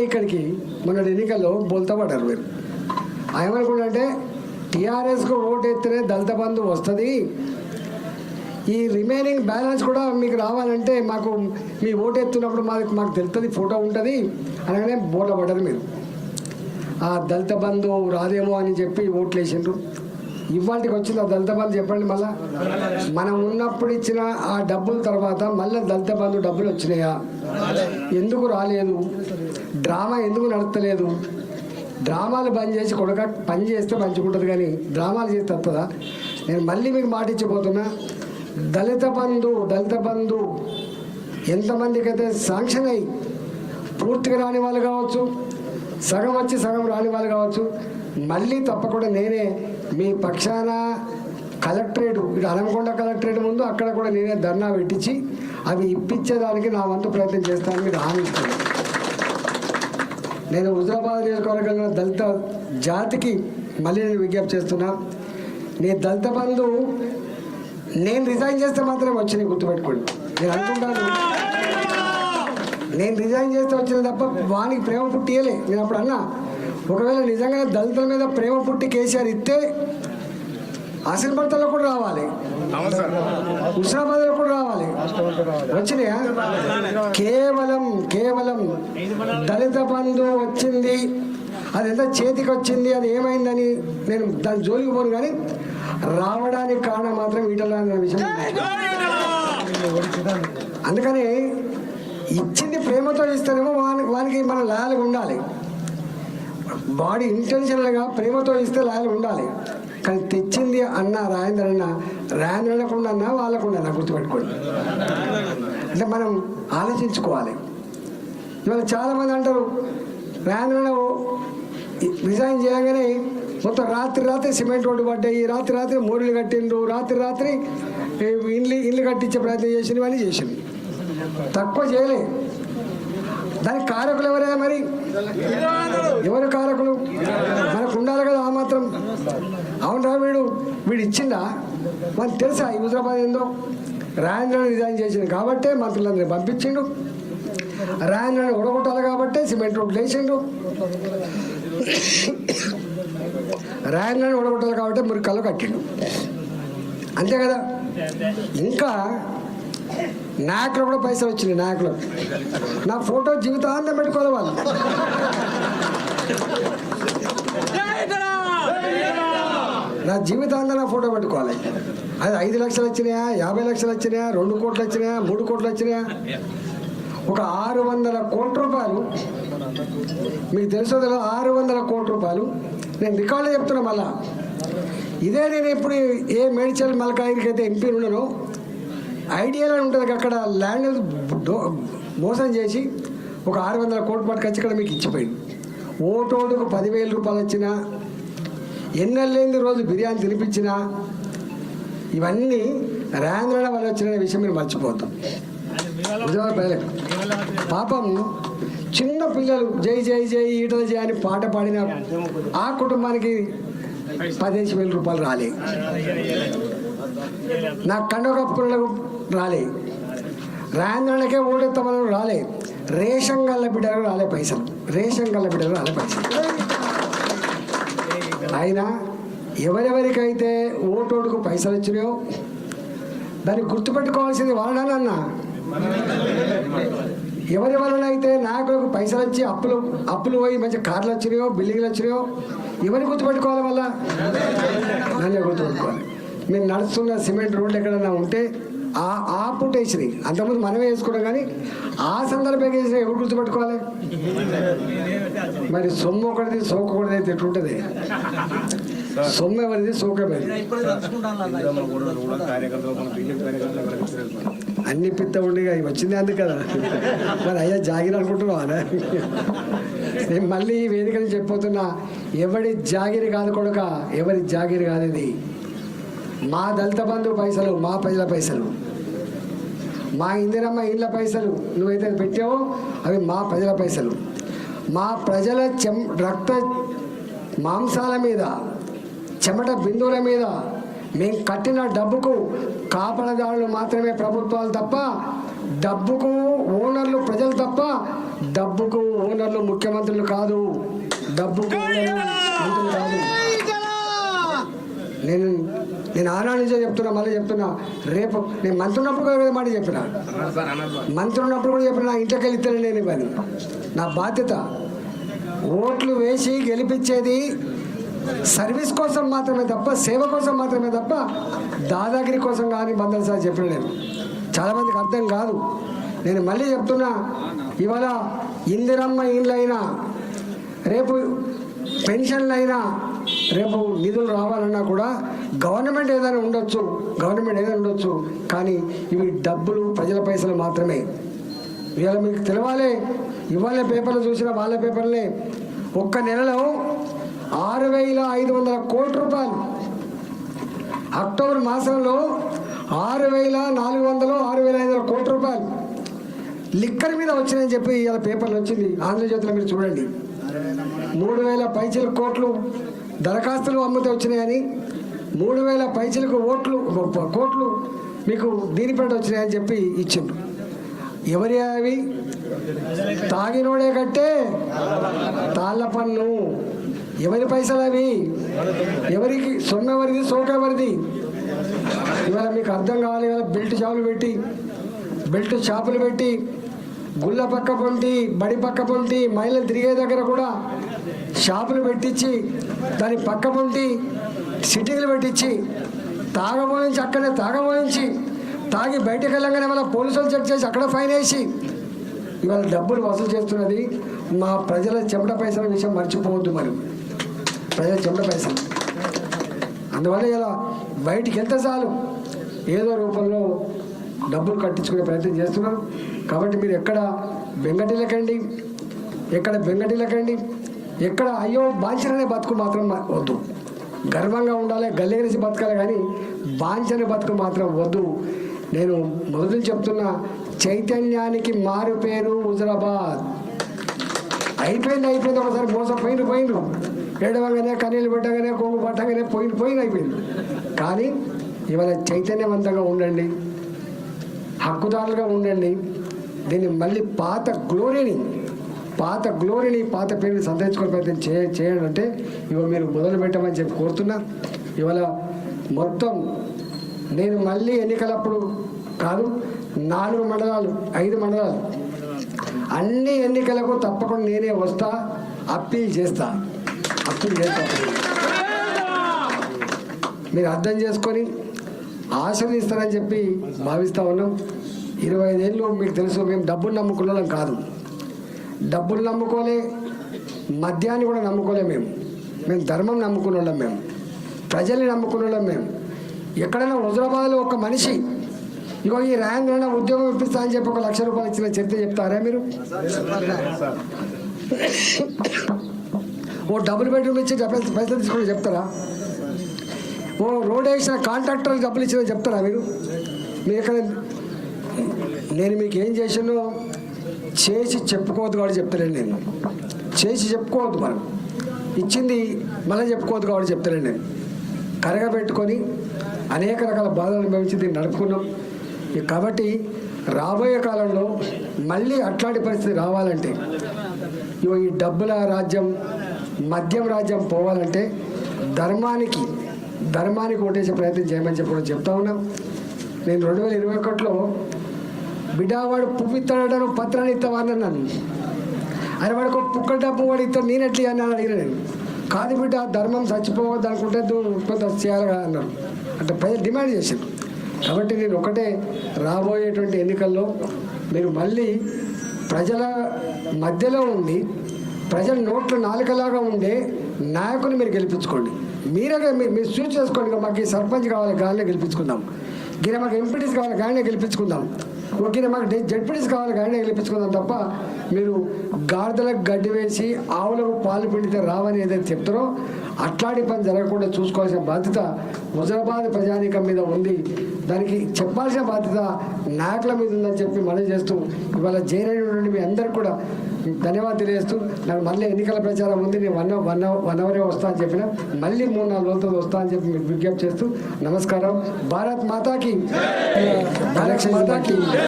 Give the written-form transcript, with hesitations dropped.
ఇక్కడికి మొన్న ఎన్నికల్లో బోల్తా పడ్డారు మీరు. ఏమనుకుంటే టీఆర్ఎస్కు ఓటు ఎత్తేనే దళిత బంధు వస్తుంది, ఈ రిమైనింగ్ బ్యాలెన్స్ కూడా మీకు రావాలంటే మాకు మీ ఓటు ఎత్తున్నప్పుడు మాకు తెలుస్తుంది, ఫోటో ఉంటుంది అనగానే బోట్ల పడ్డారు మీరు. ఆ దళిత బంధు రాదేమో అని చెప్పి ఓట్లు వేసిండ్రు. ఇవాళకి వచ్చింది ఆ దళిత బంధు చెప్పండి. మళ్ళా మనం ఉన్నప్పుడు ఇచ్చిన ఆ డబ్బుల తర్వాత మళ్ళీ దళిత బంధు డబ్బులు వచ్చినాయా? ఎందుకు రాలేదు? డ్రామా ఎందుకు నడతలేదు? డ్రామాలు బంద్ చేసి కొడక పని చేస్తే మంచిగుంటుంది, కానీ డ్రామాలు చేస్తే వస్తుందా? నేను మళ్ళీ మీకు మాట ఇచ్చిపోతున్నా, దళిత బంధు ఎంతమందికి అయితే శాంక్షన్ అయ్యి పూర్తిగా రాని వాళ్ళు కావచ్చు, సగం వచ్చి సగం రాని వాళ్ళు కావచ్చు, మళ్ళీ తప్పకుండా నేనే మీ పక్షాన కలెక్టరేట్, ఇటు హనుమకొండ కలెక్టరేట్ ముందు అక్కడ కూడా నేనే ధర్నా పెట్టించి అవి ఇప్పించేదానికి నా వంతు ప్రయత్నం చేస్తానని మీరు హామీ ఇస్తున్నాను. నేను హుజరాబాద్ నియోజకవర్గంలో దళిత జాతికి మళ్ళీ నేను విజ్ఞప్తి చేస్తున్నా, నీ దళిత బంధు నేను రిజైన్ చేస్తే మాత్రమే వచ్చినాయి, గుర్తుపెట్టుకోండి. నేను అనుకుంటాను నేను రిజైన్ చేస్తే వచ్చింది తప్ప వానికి ప్రేమ పుట్టియలే. నేను అప్పుడు అన్నా, ఒకవేళ నిజంగా దళితుల మీద ప్రేమ పుట్టి కేసీఆర్ ఇస్తే ఆసిఫాబాద్లో కూడా రావాలి, హుస్నాబాద్లో కూడా రావాలి. వచ్చినాయా? కేవలం దళిత బంధు వచ్చింది, అది ఎంత చేతికి వచ్చింది, అది ఏమైందని నేను దాని జోలికి పోను, కానీ రావడానికి కారణం మాత్రం ఈటల విషయం. అందుకని ఇచ్చింది ప్రేమతో ఇస్తేనేమో వానికి మనం లాయల్గా ఉండాలి. బాడీ ఇంటెన్షనల్గా ప్రేమతో ఇస్తే లాయల్గా ఉండాలి. కానీ తెచ్చింది అన్న రాయంద్రనకుండా అన్నా వాళ్ళకుండా గుర్తుపెట్టుకోండి. అంటే మనం ఆలోచించుకోవాలి. ఇవాళ చాలామంది అంటారు రాయంద్రన రిజైన్ చేయగానే మొత్తం రాత్రి సిమెంట్ రోడ్డు పడ్డాయి, రాత్రి మోరీలు కట్టిండ్రు, రాత్రి ఇల్లు కట్టించే ప్రయత్నం చేసింది, ఇవన్నీ చేసింది. తక్కువ చేయలే. దానికి కారకులు ఎవరైనా? మరి ఎవరు కారకులు? మనకు ఉండాలి కదా ఆ మాత్రం. అవునరా, వీడు ఇచ్చిందా? మనకు తెలుసా ఈ హుజరాబాద్ ఏందో? రాయంద్రను రిజైన్ చేసింది కాబట్టే మంత్రులందరినీ పంపించిండు, రాయంద్రను ఉడగొట్టాలి కాబట్టే సిమెంట్ రోడ్లు వేసిండు, రాయంద్రను ఉడగొట్టాలి కాబట్టి మురికల్లో కట్టిండు, అంతే కదా. ఇంకా నాయకులు కూడా పైసలు వచ్చినాయి. నాయకులు నా ఫోటో జీవితాంతం పెట్టుకోవాలి వాళ్ళు. నా జీవితాంతం నా ఫోటో పెట్టుకోవాలి. అది 5 లక్షలు వచ్చినాయా, 50 లక్షలు వచ్చినాయా, 2 కోట్లు వచ్చినాయా, 3 కోట్లు వచ్చినాయా, ఒక 600 కోట్ల రూపాయలు మీకు తెలుసో తెలియదు, 600 కోట్ల రూపాయలు నేను రికార్డులో చెప్తున్నా. మళ్ళా ఇదే నేను ఇప్పుడు ఏ మేడ్చల్ మల్కాయికి అయితే ఎంపీ ఉన్నానో ఐడియాలో ఉంటుంది, అక్కడ ల్యాండ్ మోసం చేసి ఒక 600 కోట్ల పట్టుకొచ్చి ఇక్కడ మీకు ఇచ్చిపోయింది. ఓటోడుకు 10,000 రూపాయలు వచ్చినా, ఎన్నెళ్ళైంది రోజు బిర్యానీ తినిపించినా, ఇవన్నీ రాయంద్రన వల్ల వచ్చిన విషయం మీరు మర్చిపోతాం. పాపం చిన్న పిల్లలు జై జై జై ఈటల జై అని పాట పాడిన ఆ కుటుంబానికి 15,000 రూపాయలు రాలే, నా కండవ కప్పులకు రాలే, రాయంద్రనకే ఓటెత్తమని రాలే, రేషన్ గల్ల బిడ్డలకు రాలే పైసలు, రేషన్ గల్ల బిడ్డలకు రాలే పైసలు. అయినా ఎవరెవరికైతే ఓటోడుకు పైసలు వచ్చినాయో దాన్ని గుర్తుపెట్టుకోవాల్సింది వాళ్ళనన్నా. ఎవరి వలన అయితే నాయకులకు పైసలు వచ్చి అప్పులు పోయి మంచి కార్లు వచ్చినాయో, బిల్డింగ్లు వచ్చినాయో, ఎవరిని గుర్తుపెట్టుకోవాలి? వల్ల నన్నే గుర్తుపెట్టుకోవాలి. మేము నడుస్తున్న సిమెంట్ రోడ్లు ఎక్కడన్నా ఉంటే ఆ పుట్టేసినాయి, అంతకుముందు మనమే వేసుకున్నాం, కానీ ఆ సందర్భంగా వేసిన ఎవరు గుర్తుపెట్టుకోవాలి? మరి సొమ్ము ఒకటిది సోకు ఒకటిది అయితే ఎట్లుంటుంది? సొమ్ము ఎవరిది, సోకు ఎవరిది? అన్ని పిత్త ఉండి వచ్చింది అందు కదా. మరి అయ్యా జాగిరి అనుకుంటున్నావా? నేను మళ్ళీ ఈ వేదికని చెప్పబోతున్నా, ఎవడి జాగిరి కాదు కొడుక, ఎవరి జాగిరి కాదు ఇది. మా దళిత బంధు పైసలు, మా ప్రజల పైసలు, మా ఇందిరమ్మ ఇళ్ళ పైసలు నువ్వైతే పెట్టావో అవి మా ప్రజల పైసలు. మా ప్రజల రక్త మాంసాల మీద, చెమట బిందువుల మీద మేము కట్టిన డబ్బుకు కాపలదారులు మాత్రమే ప్రభుత్వాలు తప్ప డబ్బుకు ఓనర్లు ప్రజలు తప్ప డబ్బుకు ఓనర్లు ముఖ్యమంత్రులు కాదు, డబ్బుకు ఓనర్లు మంత్రులు కాదు. నేను ఆనాడు నుంచే చెప్తున్నా, మళ్ళీ చెప్తున్నా, రేపు నేను మంత్రి ఉన్నప్పుడు కూడా మాట చెప్పిన, మంత్రి ఉన్నప్పుడు కూడా చెప్పిన, నా ఇంటికి వెళ్తాను నేను ఇవ్వని, నా బాధ్యత. ఓట్లు వేసి గెలిపించేది సర్వీస్ కోసం మాత్రమే తప్ప, సేవ కోసం మాత్రమే తప్ప దాదాగిరి కోసం కానీ బందల్ సార్ చెప్పిన నేను. చాలామందికి అర్థం కాదు. నేను మళ్ళీ చెప్తున్నా, ఇవాళ ఇందిరమ్మ ఇండ్లైనా, రేపు పెన్షన్లు అయినా, రేపు నిధులు రావాలన్నా కూడా గవర్నమెంట్ ఏదైనా ఉండొచ్చు, కానీ ఇవి డబ్బులు ప్రజల పైసలు మాత్రమే. ఇవాళ మీకు తెలవాలి, ఇవాళ పేపర్లు చూసిన వాళ్ళ పేపర్లే ఒక్క నెలలో 6,500 కోట్ల రూపాయలు, అక్టోబర్ మాసంలో 6,400 6,500 కోట్ల రూపాయలు లిక్కర్ మీద వచ్చినాయని చెప్పి ఇలా పేపర్లు వచ్చింది. ఆంధ్రజ్యోతిలో మీరు చూడండి, 3,000 పైచిలకు కోట్లు దరఖాస్తులు అమ్మితే వచ్చినాయని, 3,000 పైచిలకు కోట్లు మీకు దీనిపేట వచ్చినాయని చెప్పి ఇచ్చిండ్రు. ఎవరి అవి? తాగినోడే కట్టే తాళ్ళ పన్ను. ఎవరి పైసలు అవి? ఎవరికి సొమ్మెవరిది, సోకెవరిది? ఇవాళ మీకు అర్థం కావాలి. ఇవాళ బెల్ట్ షాపులు పెట్టి గుళ్ళ పక్క పొంటి, బడి పక్క పొంటి, మహిళలు తిరిగే దగ్గర కూడా షాపులు పెట్టించి, దాని పక్క పొంటి సిటీలు పెట్టించి, అక్కడే తాగబోయించి, తాగి బయటకు వెళ్ళగానే మళ్ళీ పోలీసులు చెక్ చేసి అక్కడ ఫైన్ వేసి ఇవాళ డబ్బులు వసూలు చేస్తున్నది. మా ప్రజల చెమట పైసల విషయం మర్చిపోవద్దు. మరి ప్రజల చెమట పైసలు, అందువల్ల ఇలా బయటికి వెళ్తే చాలు ఏదో రూపంలో డబ్బులు కట్టించుకునే ప్రయత్నం చేస్తున్నారు. కాబట్టి మీరు ఎక్కడ బెంగటిల్లకండి, ఎక్కడ అయ్యో బాంఛననే బతుకు మాత్రం వద్దు. గర్వంగా ఉండాలి, గల్లెగలిసి బతకాలి, కానీ బాంఛన బతుకు మాత్రం వద్దు. నేను మొదలు చెప్తున్నా, చైతన్యానికి మారు పేరు హుజరాబాద్. అయిపోయింది. ఒకసారి మోసం పోయినరు, ఏడవగానే కన్నీళ్ళు పెట్టగానే కొంగు పట్టగానే అయిపోయింది. కానీ ఇవాళ చైతన్యవంతంగా ఉండండి, హక్కుదారులుగా ఉండండి. దీన్ని మళ్ళీ పాత గ్లోరీని పాత పేరుని సంతరించుకునే ప్రయత్నం చేయండి. అంటే ఇవాళ మీరు మొదలు పెట్టమని చెప్పి కోరుతున్నా. ఇవాళ మొత్తం నేను మళ్ళీ ఎన్నికలప్పుడు కాదు, 4 మండలాలు 5 మండలాలు అన్ని ఎన్నికలకు తప్పకుండా నేనే వస్తా, అప్పీల్ చేస్తా. మీరు అర్థం చేసుకొని ఆశీర్వదిస్తారని చెప్పి భావిస్తూ ఉన్నాం. 25 ఏళ్ళు మీకు తెలుసు, మేము డబ్బులు నమ్ముకున్నాం కాదు, డబ్బులు నమ్ముకోలే, మద్యాన్ని కూడా నమ్ముకోలే. మేము ధర్మం నమ్ముకున్న వాళ్ళం, మేము ప్రజల్ని నమ్ముకున్న వాళ్ళం. మేము ఎక్కడైనా హుజరాబాద్లో ఒక మనిషి ఇగో ఈ ర్యాంక్ ఉద్యోగం ఇప్పిస్తా అని చెప్పి 1,00,000 రూపాయలు ఇచ్చిన చరిత్ర చెప్తారా మీరు? ఓ డబుల్ బెడ్రూమ్ ఇచ్చి పైసలు తీసుకుని చెప్తారా? ఓ రోడ్ వేసిన కాంట్రాక్టర్కి డబ్బులు ఇచ్చిన చెప్తారా మీరు? ఎక్కడ నేను మీకు ఏం చేసానో చేసి చెప్పుకోవద్దు కాబట్టి చెప్తానండి. నేను చేసి చెప్పుకోవద్దు, మనం ఇచ్చింది మళ్ళీ చెప్పుకోవద్దు కాబట్టి చెప్తానండి. నేను కరగబెట్టుకొని అనేక రకాల బాధలు అనుభవించి దీన్ని నడుపుకున్నాం. కాబట్టి రాబోయే కాలంలో మళ్ళీ అట్లాంటి పరిస్థితి రావాలంటే, ఈ డబ్బుల రాజ్యం, మద్యం రాజ్యం పోవాలంటే ధర్మానికి ఓటేసే ప్రయత్నం చేయమని చెప్పి కూడా చెప్తా ఉన్నాం. నేను 2021లో బిడ్డవాడు పువ్వు ఇస్తాడట, నువ్వు పత్రాన్ని ఇస్తావని అన్నాను. ఆయన వాడికి ఒక పుక్క డబ్బు వాడు ఇస్తాడు, నేనెట్లీ అని అడిగిన. నేను కాదు బిడ్డ, ధర్మం చచ్చిపోవద్దు అనుకుంటే నువ్వు చేయాలి కదా అన్నారు. అంటే ప్రజలు డిమాండ్ చేశారు. కాబట్టి నేను ఒకటే, రాబోయేటువంటి ఎన్నికల్లో మీరు మళ్ళీ ప్రజల మధ్యలో ఉండి, ప్రజల నోట్ల నాలుకలాగా ఉండే నాయకుని మీరు గెలిపించుకోండి. మీరు చూస్ చేసుకోండి. మాకు సర్పంచ్ కావాలి, గాలినే గెలిపించుకుందాం. గిన మాకు ఎంపీటీస్ కావాలి, గాలినే గెలిపించుకుందాం. ఓకే, మాకు జడ్పీటీస్ కావాలి, గాలినే గెలిపించుకుందాం. తప్ప మీరు గాడిదలకు గడ్డి వేసి ఆవులకు పాలు పిండితే రావని ఏదైతే చెప్తారో అట్లాంటి పని జరగకుండా చూసుకోవాల్సిన బాధ్యత హుజరాబాద్ ప్రజానీకం మీద ఉంది. దానికి చెప్పాల్సిన బాధ్యత నాయకుల మీద ఉందని చెప్పి మనం చేస్తూ ఇవాళ జైనటువంటి మీ అందరికి కూడా ధన్యవాదాలు తెలియజేస్తూ, నాకు మళ్ళీ ఎన్నికల ప్రచారం ఉంది, నేను వన్ అవరే వస్తా అని చెప్పిన, మళ్ళీ 3-4 రోజులతో వస్తా అని చెప్పి మీకు విజ్ఞప్తి చేస్తూ నమస్కారం. భారత్ మాతాకి.